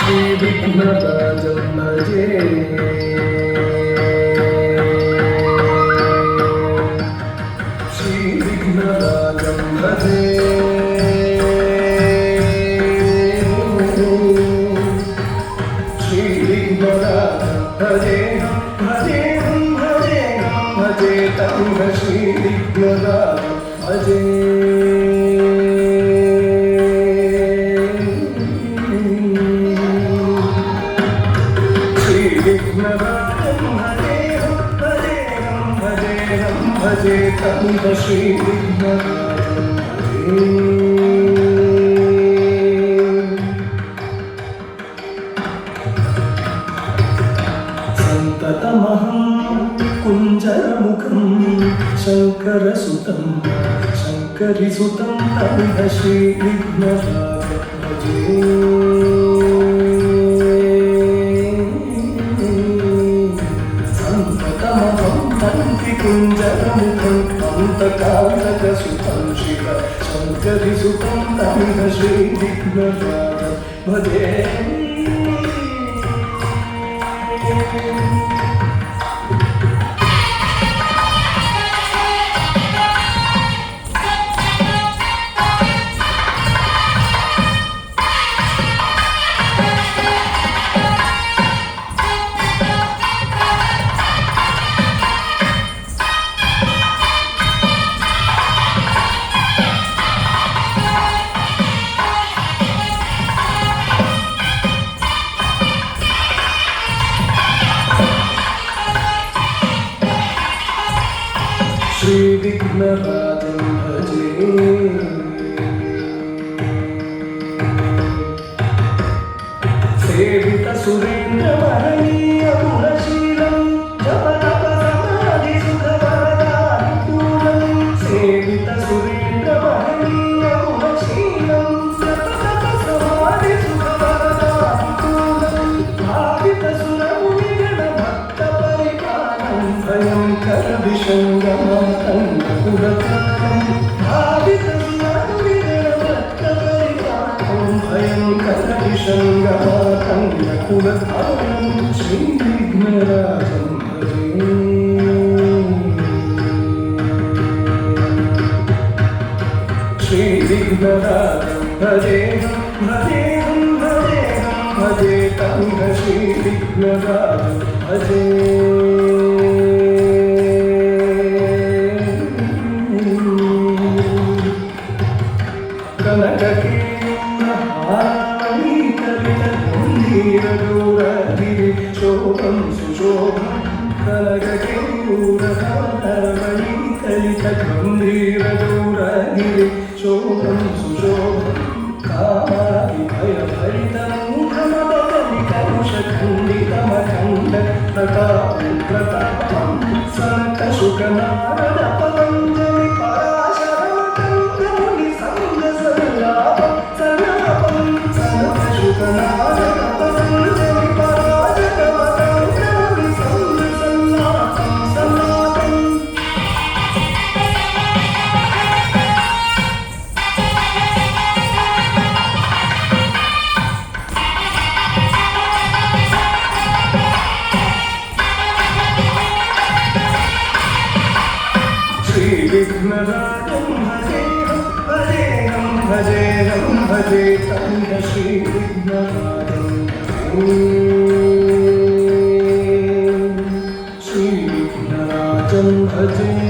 श्रीविघ्नराजं भजे श्रीविघ्नराजं भजे श्रीविघ्नराजं भजे भजेहं भजेहं भजेतं श्रीविघ्नराजं भजे भजेतं श्रीविघ्नराजं भजे सन्ततमहं कुञ्जरमुखं शङ्करसुतं शङ्करिसुतं तं श्रीविघ्नराजं भजे कुञ्जरमुखं अन्तकान्तकसुतं शिव शङ्करिसुतं तं श्रीविघ्नराजं भजे श्रीविघ्नराजं भजे सेवितसुरेन्द्रमहनीयगुणशीलं जपतपसमाधिसुखवरदानुकूलं सेवितसुरेन्द्रमहनीयगुणशीलं जपतपसमाधिसुखवरदानुकूलं भावितसुरमुनिगणभक्तपरिपालं भयङ्करविषङ्गमं कुलकालं भावितसुरमुनिगणभक्तपरिपालं भयङ्करविषङ्गमं कुलकालं श्रीविघ्नराजं भजे श्रीविघ्नराजं भजेहं भजेहं भजेहं भजेतं श्रीविघ्नराजं भजे शोभं सुशोभं कनककेयूरहारमणिकलितगम्भीरदूरगिरि शोभं सुशोभं कामादिभयभरितमुखमदकलिकलुषखण्डितमखण्डप्रतापं प्रतापं सनकशुकनारदपतञ्जलि पराशरमकन्दमुनिसङ्गसल्लापं सल्लापं सनकशुकनारदपतञ्जलि श्रीविघ्नराजं भजेहं भजेहं भजेहं भजेतं श्रीविघ्नराजं भजे श्रीविघ्नराजं भजे